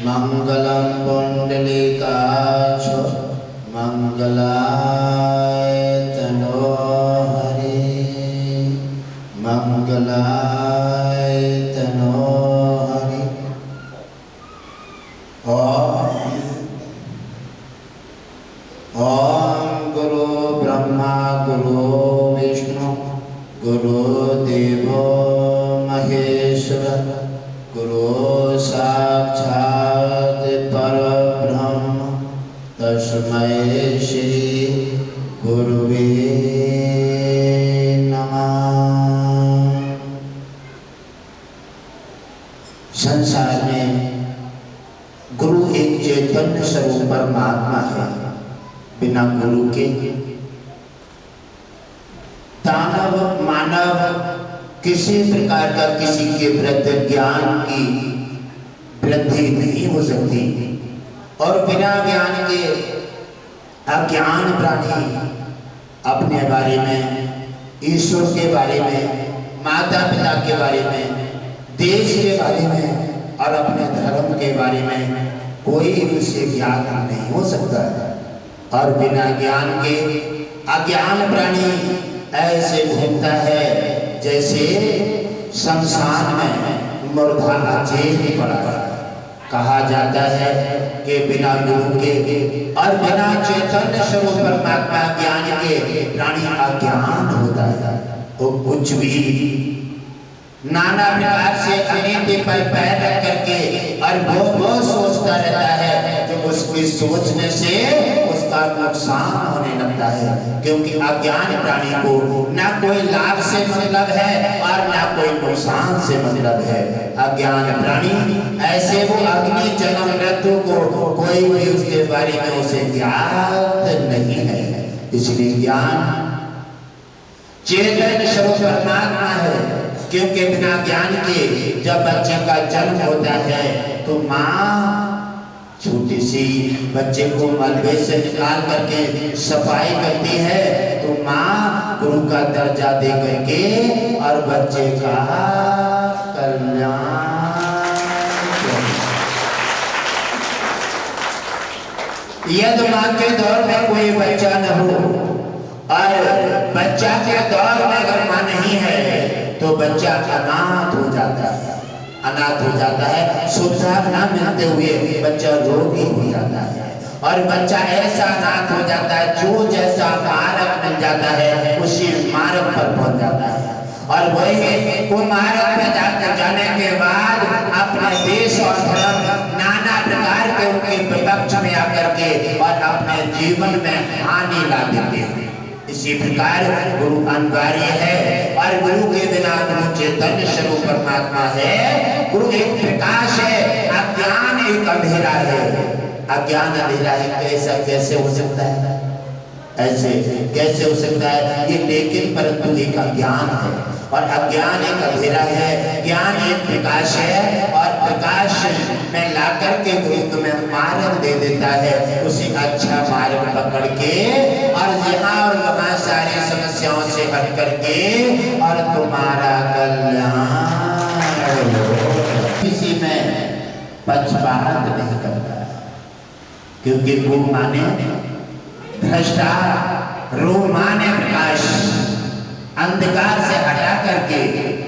मंगलम पुंडलीकाक्ष मंगलाय तनो हरि मंगलाय तनो हरि। ओम गुरु ब्रह्मा गुरु विष्णु गुरु देवो महेश्वर गुरु साक्षात् परब्रह्म तस्मै श्री गुरुवे नमः। संसार में गुरु एक चैतन्य स्वरूप परमात्मा है। बिना गुरु के दानव मानव किसी प्रकार का किसी के प्रति ज्ञान की वृद्धि नहीं हो सकती और बिना ज्ञान के अज्ञान प्राणी अपने बारे में, ईश्वर के बारे में, माता पिता के बारे में, देश के बारे में और अपने धर्म के बारे में कोई उसे ज्ञान नहीं हो सकता है। और बिना ज्ञान के अज्ञान प्राणी ऐसे घूमता है जैसे शमशान में मुर्दा अचेत पड़ा है। कहा जाता है कि बिना गुरु के और बिना चैतन्य स्वरूप परमात्मा ज्ञान के प्राणी अज्ञान होता है। वो कुछ भी नाना प्रकार से अनित्य पर पैर रख करके और वो सोचता रहता है कि उसकी सोचने से उसका नुकसान होने लगता है, क्योंकि अज्ञान प्राणी को ना कोई लाभ से मतलब है और ना कोई नुकसान से मतलब है। अज्ञान प्राणी ऐसे वो अग्नि जन्म मृत्यु को कोई भी उसके बारे में उसे ज्ञात नहीं है। इसलिए ज्ञान चैतन्य स्वरूप परमात्मा है, क्योंकि बिना ज्ञान के जब बच्चे का जन्म होता है तो माँ छोटी सी बच्चे को मलबे से निकाल करके सफाई करती है, तो माँ गुरु का दर्जा दे करके और बच्चे का कल्याण। यदि माँ के दौर में कोई बच्चा न हो और बच्चा के दौर में अगर माँ नहीं है तो बच्चा अनाथ हो जाता है। अनाथ हो जाता है, सुविधा न मिलते हुए बच्चा रोगी हो जाता है। और बच्चा ऐसा अनाथ हो जाता है जो जैसा मार्ग मिल जाता है उसी मार्ग पर पहुंच जाता है। और वही वो मार्ग पे जाने के बाद अपने देश और धर्म नाना प्रकार के उनके विपक्ष में आकर के और अपने जीवन में हानि ला देते हैं। इसी प्रकार गुरु अनिवार्य है और गुरु के बिना गुरु चैतन्य स्वरूप परमात्मा है। गुरु एक प्रकाश है, अज्ञान एक अंधेरा है। अज्ञान अंधेरा है, कैसे हो सकता है? ऐसे कैसे हो सकता है ये? लेकिन परंतु एक अज्ञान है और अज्ञान एक अंधेरा है। ज्ञान एक प्रकाश है और प्रकाश में लाकर के गुरु तुम्हें मार्ग दे देता है। उसी अच्छा मार्ग पकड़ के और यहाँ और वहाँ सारी समस्याओं से हट करके और तुम्हारा कल्याण किसी में पक्षपात नहीं करता, क्योंकि गुरु माने भ्रष्टा, रू माने प्रकाश, अंधकार से हटा करके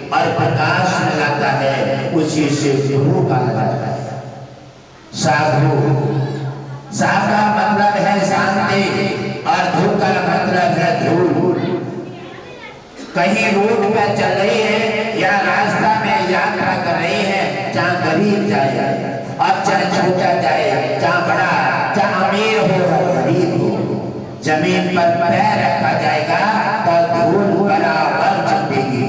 और प्रकाश में लाता है, उसी से गुरु कहा जाता है। साधु, सा का मतलब है शांति और धू का मतलब है धूल। कहीं रोड पे चल रही है या रास्ता में यात्रा कर रही है, जहाँ गरीब जाए और चाहे छोटा जाए, जहाँ बड़ा, जहाँ अमीर हो या गरीब हो, जमीन पर पैर रखा जाएगा तो धूल बराबर चिपकेगी।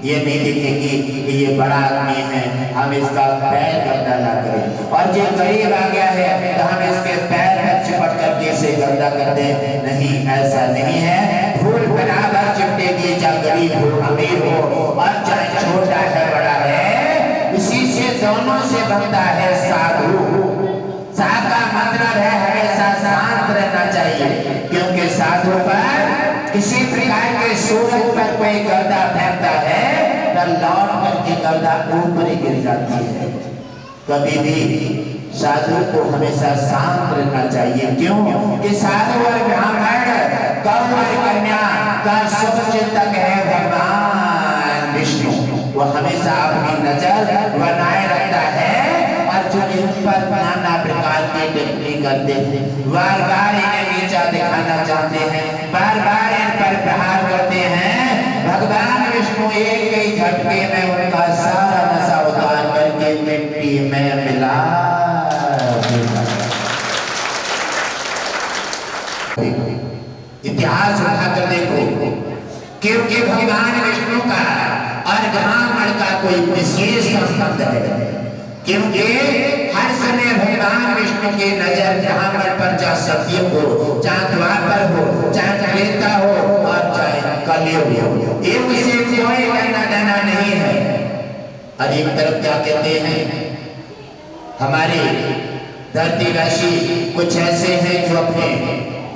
ये नहीं दिखेगी कि ये बड़ा आदमी है, हम इसका पैर गंदा ना करें, और जो गरीब आ गया है तो हम इसके पैर में चिपट करके इसे गंदा कर दें। नहीं, ऐसा नहीं है। धूल बराबर चिपकेगी, चाहे गरीब हो, अमीर हो, और चाहे छोटा है, बड़ा है। इसी से दोनों से बनता है साधु। सा का मतलब है हमेशा शांत रहना चाहिए, क्योंकि साधु पर किसी प्रकार के सूरज पर कोई गर्दा फेंकता है तो लौट करके गर्दा ऊपर ही गिर जाती है। कभी भी साधु को हमेशा शांत रहना चाहिए। क्यों कि साधु और ब्राह्मण गौ और कन्या का शुभ चिंतक है भगवान विष्णु। वो हमेशा अपनी नजर बनाए रखता है और जो इन पर नाना प्रकार की टिप्पणी करते हैं, बार बार इन्हें नीचा दिखाना चाहते हैं, बार बार इन पर प्रहार करते हैं, भगवान विष्णु एक ही झटके में उनका सारा नशा उतार करके मिट्टी में मिला। इतिहास उठाकर देखो, क्योंकि भगवान विष्णु का और ब्राह्मण का कोई विशेष संबंध है। क्योंकि हर समय भगवान विष्णु की नजर ब्राह्मण पर, चाहे सत्य हो, चाहे द्वापर हो, चाहे त्रेता हो और चाहे कलयुग हो, एक से कोई लेना देना नहीं है। और एक तरफ क्या कहते हैं, हमारे धरती राशि कुछ ऐसे हैं जो अपने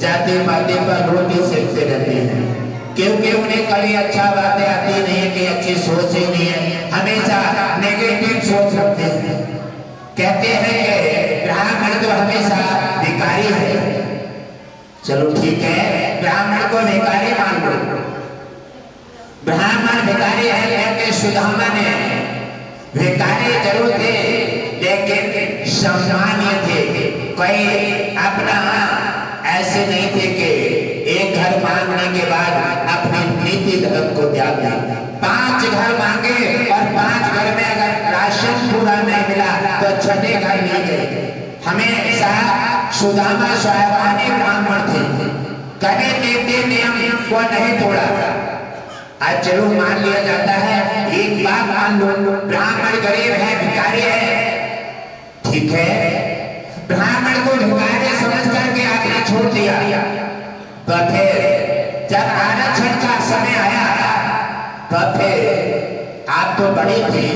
जाते पाते पर रोटी सेकते रहते हैं, क्योंकि उन्हें कभी अच्छा बातें आती नहीं है, कि अच्छी सोच ही नहीं है, हमेशा नेगेटिव सोच रखते हैं। कहते हैं कि ब्राह्मण तो हमेशा भिखारी है। चलो ठीक है, ब्राह्मण को भिखारी मान लो, ब्राह्मण भिखारी है, क्योंकि सुदामा ने भिखारी जरूर थे लेकिन सम्मानीय थे। कोई अपना ऐसे नहीं थे कि एक घर मांगने के बाद अपने नीति धर्म को त्याग दिया। 5 घर मांगे और 5 घर में अगर राशन पूरा नहीं मिला तो छठे घर ले गए। हमेशा सुदामा स्वाभिमानी ब्राह्मण थे, कभी नीति नियम को नहीं तोड़ा। आज चलो मान लिया जाता है, एक बात मान लो, ब्राह्मण गरीब है, भिखारी है, ठीक है, ब्राह्मण को भिखारी समझ करके आपने छोड़ दिया। तो फिर जब आरक्षण का समय आया तो फिर आप तो बड़ी थी,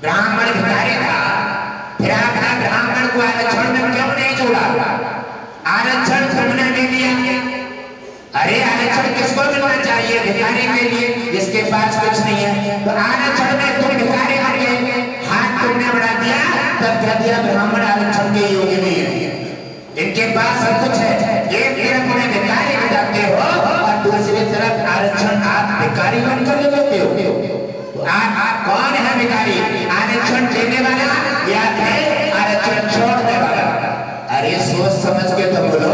ब्राह्मण भिखारी था, फिर आपने ब्राह्मण को आरक्षण में क्यों नहीं जोड़ा? आरक्षण तुमने नहीं लिया। अरे आरक्षण किसको मिलना चाहिए? भिखारी के लिए, जिसके पास कुछ नहीं है। तो आरक्षण में तुम भिखारी बन गए, हाथ तुमने बढ़ा दिया, तब कह दिया ब्राह्मण आरक्षण के योग्य नहीं है, इनके पास सब कुछ है। एक तरफ उन्हें भिखारी बनाते हो और दूसरी तरफ आरक्षण आप भिखारी बनकर ले लेते हो। तो आप कौन है भिखारी? आरक्षण देने वाला या फिर आरक्षण छोड़ने वाला? अरे सोच समझ के तो बोलो।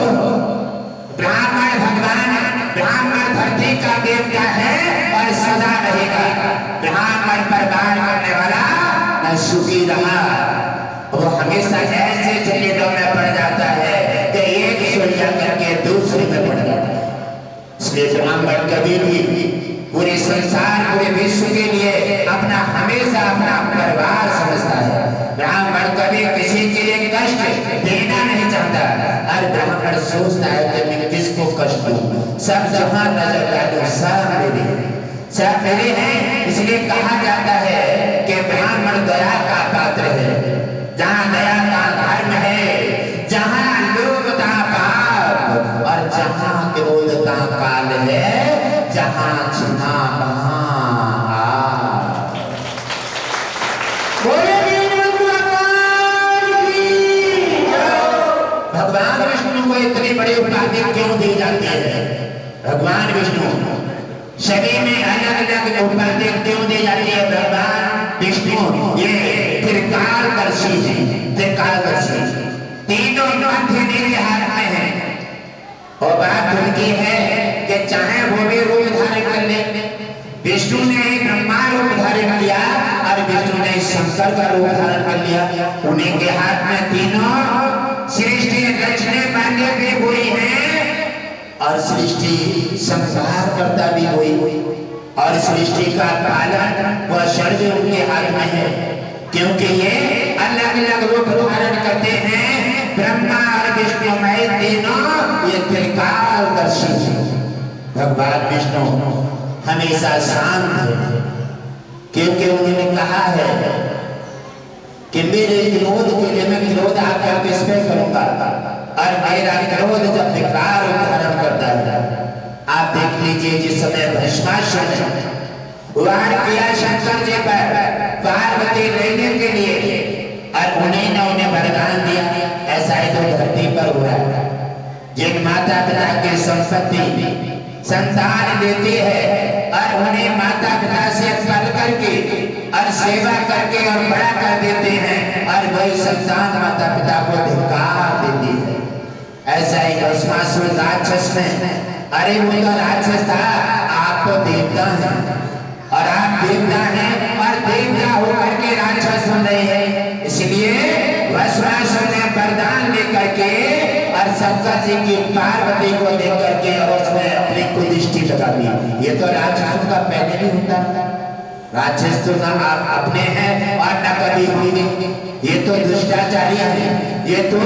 ब्राह्मण भगवान, ब्राह्मण धरती का देवता है और सदा रहेगा। ब्राह्मण पर बाण करने वाला न सुखी रहा, वो हमेशा ऐसे झंझटों में पड़ जाता है कि एक सुलझा करके दूसरे में पड़ जाता है। इसलिए ब्राह्मण कभी भी पूरे संसार, पूरे विश्व के लिए अपना हमेशा अपना परिवार समझता है। ब्राह्मण कभी किसी के लिए कष्ट देना नहीं चाहता। और ब्राह्मण सोचता है कि मैं किसको कष्ट दूं, सब जहां नजर डालूं सब मेरे हैं। इसलिए कहा जाता है कि ब्राह्मण दया का पात्र है। जहां दया का धर्म है, जहां लोभ का पाप और जहां क्रोध का काल है, जहां छिना भगवान विष्णु को इतनी बड़ी उपाधि क्यों दी जाती है? भगवान विष्णु सभी में अलग अलग उपाधि क्यों दी जाती है? भगवान विष्णु ये त्रिकालदर्शी है, त्रिकालदर्शी, तीनों ग्रंथ इनके हाथ में है। और बात उनकी है कि चाहे वो भी रूप धारण कर ले। विष्णु ने ब्रह्मा रूप धारण किया और विष्णु ने शंकर का रूप धारण कर लिया। उन्हीं के हाथ में तीनों सृष्टि रचने वाले भी हुई है और सृष्टि संहार करता भी हुई, और सृष्टि का पालन व सर्व उनके हाथ में है। क्योंकि ये अलग अलग रूप धारण करते हैं। ब्रह्मा और विष्णु में तीनों ये त्रिकालदर्शी है। भगवान विष्णु हमेशा शांत है, क्योंकि उन्होंने कहा है कि मेरे क्रोध के लिए मैं क्रोध आकर किस पे करूंगा, और मेरा क्रोध जब विकार धारण करता है। आप देख लीजिए, जिस समय भस्मासुर ने वार किया शंकर जी पर पार्वती लेने के लिए, और उन्हीं ने उन्हें वरदान ऐसा ही तो धरती पर हो रहा है। जिन माता पिता की संपत्ति संतान देती है और उन्हें माता पिता से पल करके और सेवा करके और बड़ा कर देते हैं, और वही संतान माता पिता को धिक्कार देती है। ऐसा ही भस्मासुर राक्षस में, अरे वो तो राक्षस था, आप तो देवता हैं और आप देवता हैं और देवता होकर के राक्षस बन रहे हैं। इसलिए भस्मासुर ने वरदान लेकर के और शंकर जी की पार्वती को देख करके और उसमें अपनी कुदृष्टि लगा दी। ये तो राक्षसों का पहले भी होता है। राक्षस तो ना आप अपने हैं और न कभी होंगे। ये तो दुष्टाचारी है, ये तो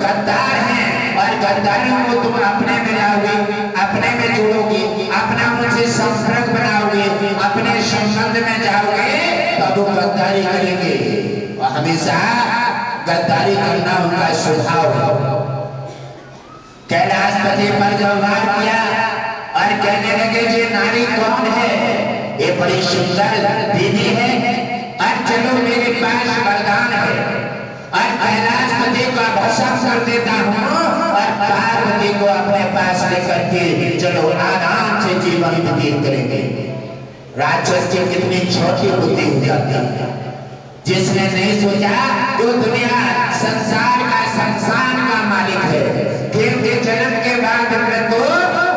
गद्दार हैं और गद्दारों को तुम अपने में लाओगे, अपने में जोड़ोगे, अपना उनसे संपर्क बनाओगे, अपने संबंध में जाओगे, तब वो गद्दारी करेंगे। और हमेशा गद्दारी करना उनका स्वभाव है। कैलाशपति पर जब वार किया और कहने लगे ये नारी कौन है, ये बड़ी सुंदर देवी है और चलो मेरे पास वरदान है और कैलाशपति को भस्म कर देता हूँ और पार्वती को अपने पास लेकर के चलो आराम से जीवन व्यतीत करेंगे। राक्षस की कितनी छोटी बुद्धि हो जाती है, जिसने नहीं सोचा जो दुनिया संसार का मालिक है, देव के जन्म के बाद तो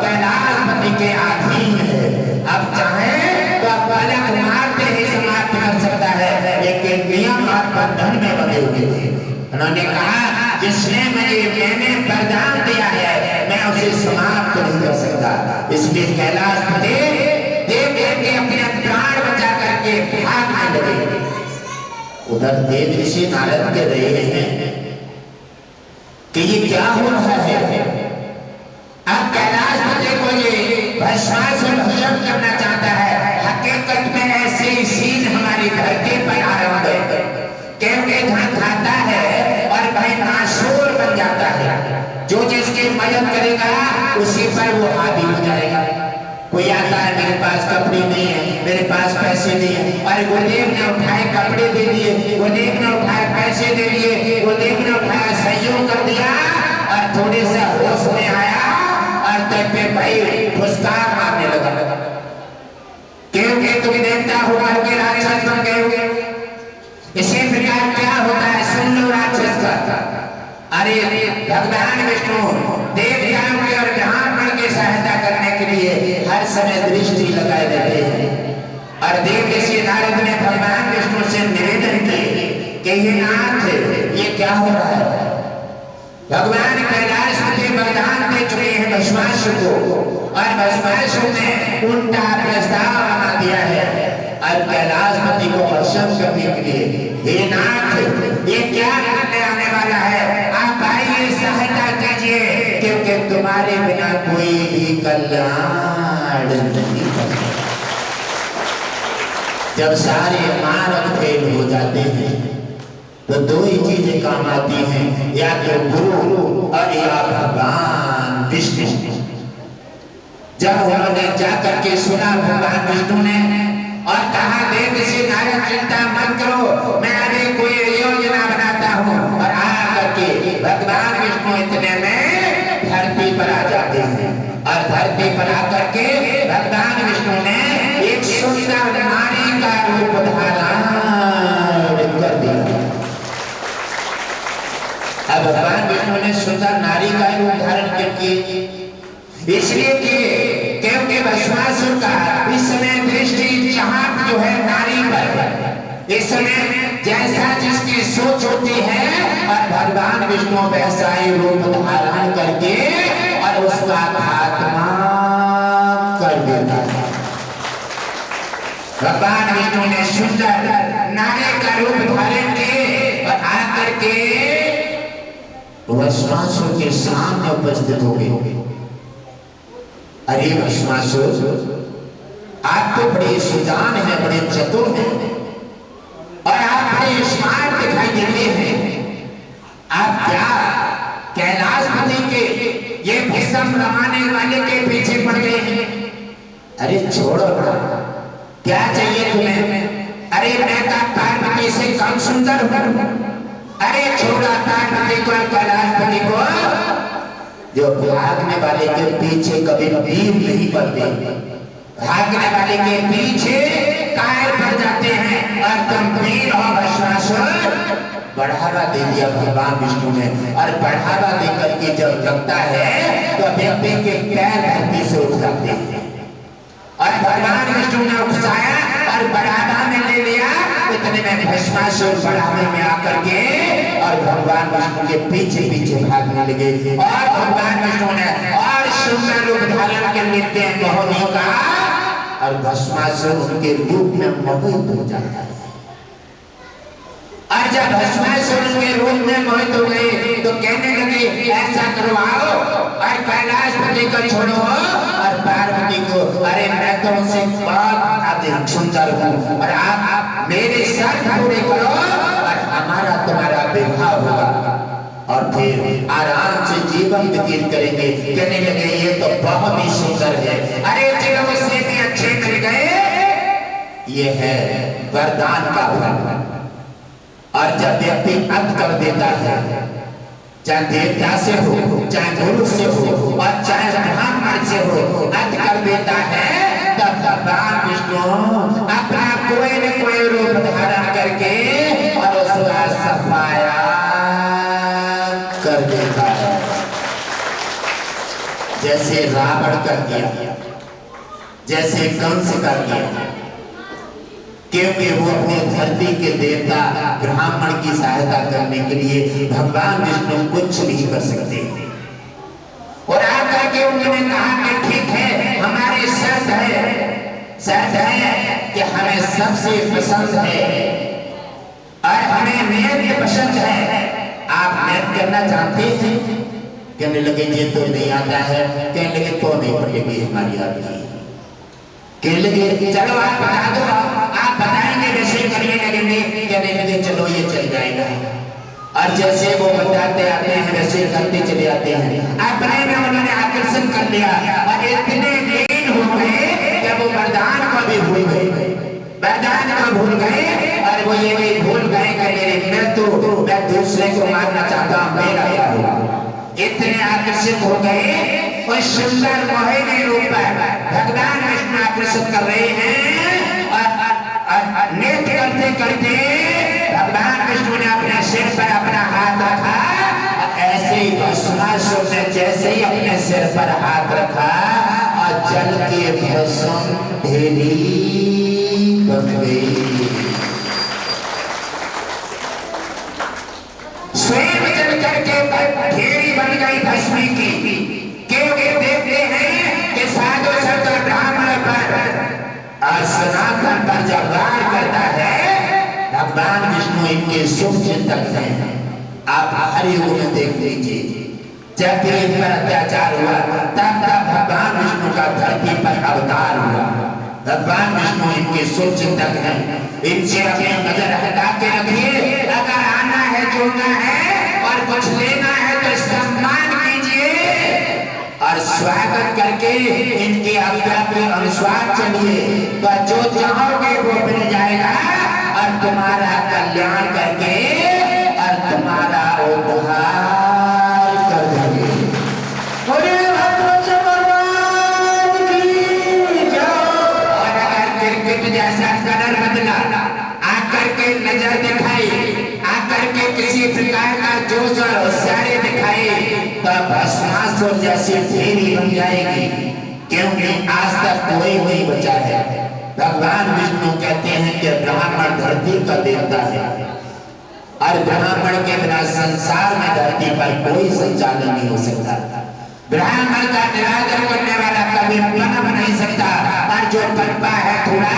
कैलाशपति के अधीन है। अब चाहे तो पलक मारते ही समाप्त कर सकता है, लेकिन नियम और बंधन में बंधे हुए थे। उन्होंने कहा जिसने मैंने वरदान दिया है मैं उसे समाप्त नहीं कर सकता। इसलिए कैलाशपति देव के अपने प्राण बचा करके भागने लगे। उधर देव ऋषि नारद के रहे हैं कि ये क्या हो रहा है। अब कैलाशपति को ये भस्मासुर भस्म करना चाहता है। हकीकत में ऐसे ही सीन हमारी धरती पर आरंभ है, क्योंकि धन खाता है और भाई नासूर बन जाता है। जो जिसकी मदद करेगा उसी पर वो हावी हो जाएगा। कोई आता है मेरे पास कपड़े नहीं है, मेरे पास पैसे नहीं है, और गुरुदेव ने उठाए कपड़े दे दिए, गुरुदेव ने उठाए पैसे दे दिए, गुरुदेव ने उठाया सहयोग कर दिया और थोड़े से होश में आया और तब पे भाई फुसकार मारने लगा, क्योंकि तुम देवता होकर के राक्षस बन गए हो। इसी प्रकार क्या होता है सुन लो राक्षस का। अरे भगवान विष्णु देवताओं की और ब्राह्मण की सहायता करने के लिए हर समय दृष्टि लगाए रहते हैं। और देव ऋषि नारद ने भगवान विष्णु से निवेदन किए कि ये नाथ ये क्या हो रहा है। भगवान कैलाशपति वरदान दे चुके हैं भस्मासुर को, और भस्मासुर ने उल्टा प्रस्ताव बना दिया है और कैलाशपति को भस्म करने के लिए हे नाथ ये क्या करने आने वाला है, आप आइए सहायता कीजिए, क्योंकि तुम्हारे बिना कोई भी कल्याण नहीं कर सकता। जब सारे मानव फेल हो जाते हैं तो दो ही चीजें काम आती हैं, या तो गुरु और या भगवान विष्णु। जब उन्होंने जाकर के सुना भगवान विष्णु ने और कहा देव ऋषि नारद चिंता मत करो, मैं अभी कोई योजना बनाता हूँ, और आकर के भगवान विष्णु इतने में धरती पर आ जाते हैं। और धरती पर आकर के भगवान विष्णु ने एक सुंदर नारी का रूप धारण कर दिया। अब भगवान विष्णु ने सुंदर नारी का रूप धारण करके इसलिए किए क्योंकि भस्मासुर का इस समय दृष्टि चाहत जो है नारी पर, इस समय जैसा जिसकी सोच होती है और भगवान विष्णु वैसा ही रूप धारण करके और उसका खात्मा कर देता है। भगवान विष्णु ने सुंदर नारी का रूप धारण किए और आकर के भस्मासुर के सामने उपस्थित हो गए। अरे भस्मासुर आप तो बड़े सुजान हैं, बड़े चतुर हैं और आप बड़े स्मार्ट दिखाई देते हैं। आप क्या कैलाशपति के ये भस्म रमाने वाले के पीछे पड़ गए हैं? अरे छोड़ो ना, क्या चाहिए तुम्हें? अरे मैं का पार्वती से कम सुंदर हूँ? अरे छोड़ा पार्वती को, कैलाशपति को, जो भागने वाले के पीछे कभी वीर नहीं पड़ते, भागने वाले के पीछे कायर पड़ जाते हैं। और गंभीर और भस्मासुर बढ़ावा दे दिया भगवान विष्णु ने, और बढ़ावा देकर के जब लगता है तो व्यक्ति के पैर धरती से उठ जाते हैं। और भगवान विष्णु ने उकसाया और बढ़ावा में ले लिया। इतने में भस्मासुर बढ़ावे में आकर के और भगवान विष्णु के पीछे पीछे भागने लगे। और भगवान विष्णु ने और सुंदर रूप धारण कर लेते हैं मोहिनी का, और भस्मासुर उनके रूप में मोहित हो जाता है। और जब भस्मासुर उनके रूप में मोहित हो गए तो कहने लगे ऐसा करवाओ और कैलाशपति को छोड़ो और पार्वती को, अरे मैं तो उनसे बहुत अधिक सुंदर हूँ और आप मेरे शर्त पूरे करो और हमारा तुम्हारा विवाह होगा और फिर आराम से जीवन व्यतीत करेंगे। कहने लगे ये तो बहुत ही सुंदर है। अरे चलो उससे भी अच्छे मिल गए। ये है वरदान का फल। और जब व्यक्ति अंत कर देता है, चाहे देवता से हो, चाहे गुरु से हो और चाहे ब्राह्मण से हो, अंत कर देता है, तब भगवान विष्णु अपना कोई न कोई रूप धारण करके और उसका सफाया कर देता है। जैसे रावण कर दिया, जैसे कंस कर दिया, क्योंकि वो अपने धरती के देवता ब्राह्मण की सहायता करने के लिए भगवान विष्णु कुछ नहीं कर सकते। और आकर के उन्होंने कहा कि ठीक है, हमारी शर्त है कि हमें सबसे पसंद है और हमें नृत्य पसंद है। आप नृत्य करना चाहते हैं? कहने लगे ये तो नहीं आता है। कहने लगे तो नहीं पड़ेगी हमारी आदमी। कहने लगे चलो आप बता दो, आप बताएंगे वैसे करने लगेंगे। कहने लगे चलो ये चल जाएगा। और जैसे वो बताते आते हैं वैसे करते चले आते हैं। अपने में उन्होंने आकर्षण कर लिया और इतने लीन हो गए कि वो वरदान को भी भूल गए, वरदान को भूल गए। और वो ये भी भूल गए कि मैं दूसरे को मारना चाहता हूँ, मेरा क्या होगा। इतने आकर्षित हो गए उस सुंदर मोहिनी रूप पर भगवान विष्णु आकर्षित कर रहे हैं। और नृत्य करते करते भगवान विष्णु ने अपने सिर पर अपना हाथ रखा। ऐसे ही भस्मासुर ने जैसे ही अपने सिर पर हाथ रखा और जल के भस्म ढेरी बन गई। स्वयं जल करके ढेरी बन गई भस्मी की। क्योंकि देखते हैं कि साधु संत ब्राह्मण पर और सनातन पर जब वार करता है, भगवान विष्णु इनके शुभ चिंतक हैं। आप हर युग में देख लीजिए, जब भी इन पर अत्याचार हुआ तब तब भगवान विष्णु का धरती पर अवतार हुआ। भगवान विष्णु इनके शुभ चिंतक हैं। इनसे अपनी नजर हटा के रखिए। अगर आना है, जुड़ना है और कुछ लेना है तो सम्मान कीजिए और स्वागत करके इनकी आज्ञा के अनुसार चलिए। तो जो चाहोगे वो मिल जाएगा और तुम्हारा कल्याण करके और तुम्हारा उद्धार कर देंगे। और अगर क्रिकेट जैसा कलर बदला, आकर के नजर दिखाई, आकर के किसी प्रकार का जोश और होशियारी दिखाई, तब भस्मासुर जैसी ढेरी बन जाएगी। क्योंकि आज तक कोई नहीं बचा है। भगवान विष्णु कहते हैं कि ब्राह्मण धरती का देवता है और ब्राह्मण के बिना संसार में धरती पर कोई संचालन नहीं हो सकता। ब्राह्मण का निरादर करने वाला कभी पनप नहीं सकता। और जो पनपा है थोड़ा,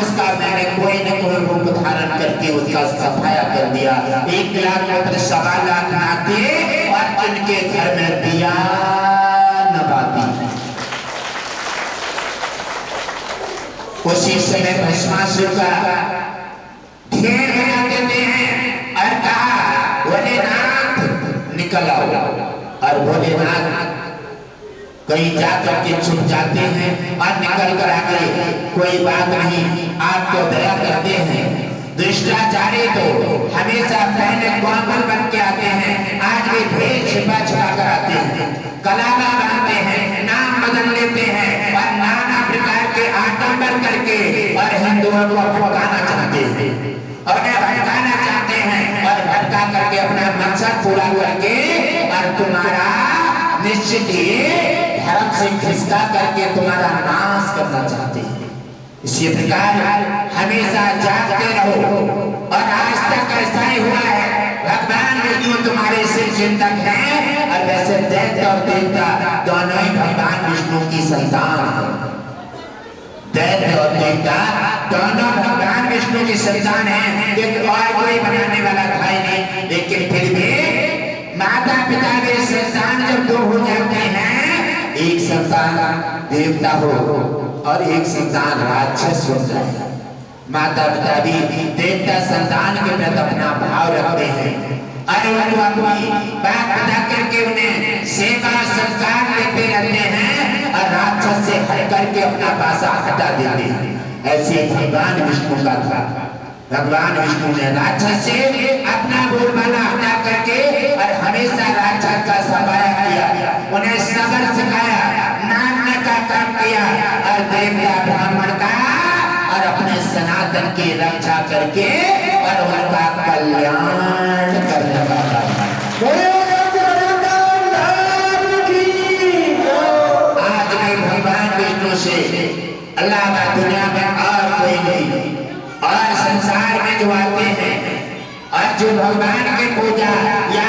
उसका मैंने कोई न कोई रूप धारण करके उसका सफाया कर दिया। 1 लाख पुत्र 1.25 लाख नाते और इनके घर में दिया नबाती। उसी समय भस्मासुर का ढेर बना देते हैं और कहा भोलेनाथ निकल आओ। और भोलेनाथ कहीं जाकर के छुप जाते हैं और निकल कर आ गए। कोई बात नहीं, आप तो दया करते हैं, दुष्टाचारी तो हमेशा पहले ग्वामल बन के आते हैं, आज भी भेद छिपा छिपा कर आते हैं, कलावा बनाते हैं, नाम बदल लेते हैं और नाना प्रकार के आडंबर करके और हिंदुओं को भड़काना चाहते हैं और उन्हें भड़काना चाहते हैं और भड़का करके अपना मकसद पूरा करके और तुम्हारा निश्चित ही धर्म से खिसका करके तुम्हारा नाश करना चाहते हैं। इसी प्रकार हमेशा जागते रहो और आज तक ऐसा ही हुआ है। भगवान विष्णु तुम्हारे सिर चिंतक हैं और वैसे दैत्य और देवता दोनों ही भगवान विष्णु की संतान हैं। दैत्य और देवता दोनों भगवान विष्णु की संतान हैं, क्योंकि और कोई बनाने वाला था ही नहीं। लेकिन फिर भी माता पिता के संतान जब दो हो जाते हैं, एक संतान देवता हो और एक संतान राक्षस हो जाए, माता पिता भी देवता संतान के प्रति अपना भाव रखते हैं और उनको अपनी बात बता करके उन्हें सेवा संस्कार देते रहते हैं और राक्षस से हट करके अपना पासा हटा देते हैं। ऐसे भगवान विष्णु का था। भगवान विष्णु ने राक्षस से अपना बोलबाला हटा करके और हमेशा राक्षस का सफाया किया, उन्हें सबर सिखाया, नामने का काम किया और देवता ब्राह्मण का और अपने सनातन की रक्षा करके और उनका कल्याण करने का आज भी भगवान विष्णु से अल्लाह दुनिया में और कोई नहीं। और संसार में जो आते हैं और जो भगवान की पूजा या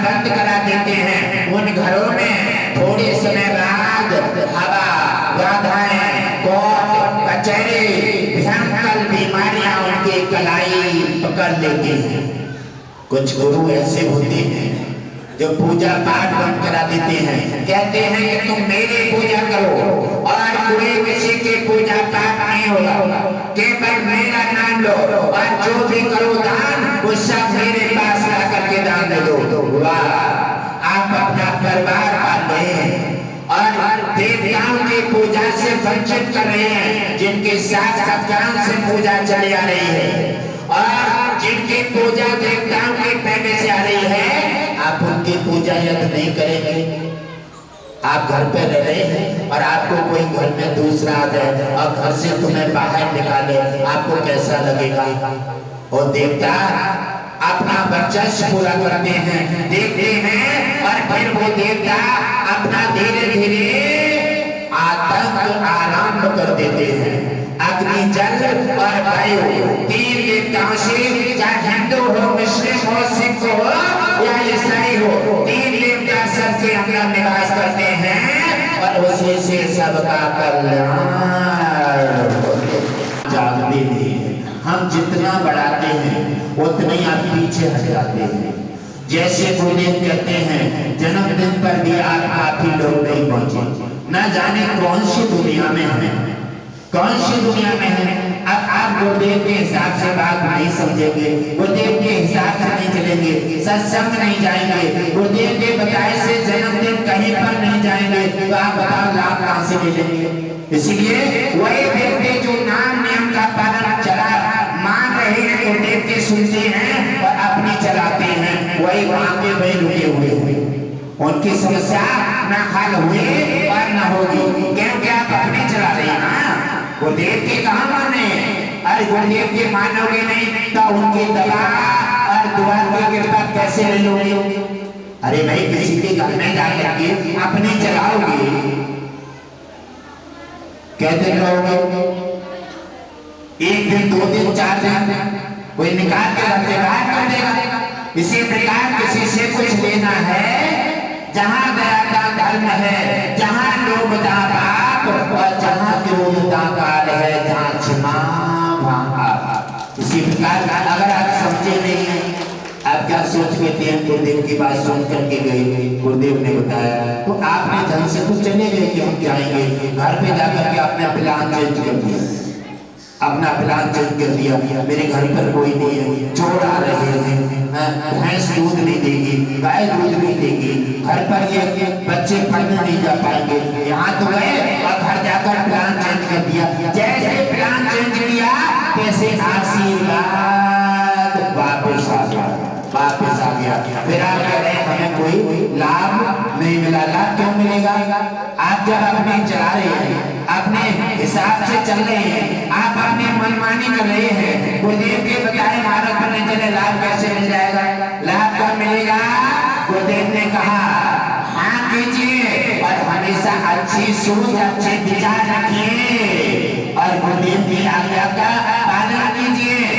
बंद करा देते हैं, उन घरों में थोड़े समय बाद हवा, बाधाएं, कोर्ट कचहरी, भयंकर बीमारियां उनकी कलाई पकड़ लेती हैं। कुछ गुरु ऐसे होते हैं जो पूजा पाठ बंद करा देते हैं, कहते हैं कि तुम मेरी पूजा करो और कोई किसी की पूजा पाठ नहीं होगा, केवल मेरा नाम लो और जो भी करो दान वो सब मेरे पास ला करके दान दे दो। वाह, आप अपना परिवार पाल रहे हैं और देवताओं की पूजा से वंचित कर रहे हैं, जिनके साथ सत्यान से पूजा चली आ रही है और जिनकी पूजा देवताओं के पहले से आ रही है। आप उनकी पूजा यदि नहीं करेंगे, आप घर पे रह रहे हैं और आपको कोई घर में दूसरा आ जाए और घर से तुम्हें बाहर निकाले, आपको कैसा लगेगा? और देवता अपना वर्चस्व पूरा करते हैं, देखते हैं और फिर वो देवता अपना धीरे धीरे आतंक आरंभ कर देते हैं। अग्नि, जल और वायु, तीन देवताओं से, चाहे हिंदू हो, मुस्लिम हो, सिख हो या ईसाई हो, तीन देवता सबके अंदर निवास करते हैं और उसी से सबका कल्याण जागते भी है। हम जितना बढ़ाते हैं उतने ही आप पीछे हट जाते हैं। जैसे गुरुदेव कहते हैं, जन्मदिन पर भी आप काफी लोग नहीं पहुंचे, न जाने कौन सी दुनिया में है, कौन सी दुनिया में है। अब आप गुरुदेव के हिसाब से बात नहीं समझेंगे, गुरुदेव के हिसाब से नहीं चलेंगे, सत्संग नहीं जाएंगे, गुरुदेव के बताए से जन्मदिन कहीं पर नहीं जाएंगे, तो आप बताओ लाभ कहां से मिलेंगे? इसलिए वही व्यक्ति जो नाम नियम का पालन चला मान रहे हैं, गुरुदेव के सुनते हैं और अपनी चलाते हैं, वही वहां पे वही रुके हुए हैं। उनकी समस्या न हल हुई और न होगी, क्योंकि आप अपने चला रहे हैं ना। गुरुदेव के कहाँ माने? अरे गुरुदेव के मानोगे नहीं तो उनकी दवा और दुआ की कृपा कैसे ले लोगे? अरे भाई, किसी के घर में जाकर के अपने चलाओगे, कहते रहोगे, एक दिन, दो दिन, चार दिन कोई निकाल के रख देगा, कर देगा। इसी प्रकार किसी से कुछ लेना है, जहाँ दया का धर्म है, जहाँ लोभता पाप और जहाँ क्रोधता काल है, जहाँ क्षमा वहाँ। इसी प्रकार अगर आप समझे नहीं हैं, आप क्या सोच के थे? गुरुदेव की बात सुन करके गए, गुरुदेव ने बताया तो आपने ढंग से तो चले गए कि हम जाएंगे, घर पे जाकर के अपना प्लान चेंज कर दिया, अपना प्लान चेंज कर दिया। मेरे घर पर कोई नहीं है, चोर आ रहे हैं, भैंस दूध नहीं देगी, गाय दूध नहीं देगी, घर पर ये बच्चे पढ़ने नहीं जा पाएंगे। यहाँ तो गए और घर जाकर प्लान चेंज कर दिया। जैसे प्लान चेंज किया, कैसे आशीर्वाद फिर आप कह रहे हैं हमें कोई लाभ नहीं मिला। लाभ क्यों मिलेगा? आप जब अपने चला रहे हैं, अपने हिसाब से चल रहे हैं, आप अपनी मनमानी कर रहे हैं, गुरुदेव के बताए मार्ग पर नहीं चले, लाभ कैसे मिल जाएगा? लाभ कब मिलेगा? गुरुदेव ने कहा हाँ कीजिए और हमेशा अच्छी सोच, अच्छे विचार रखिए और गुरुदेव की आज्ञा का पालन कीजिए।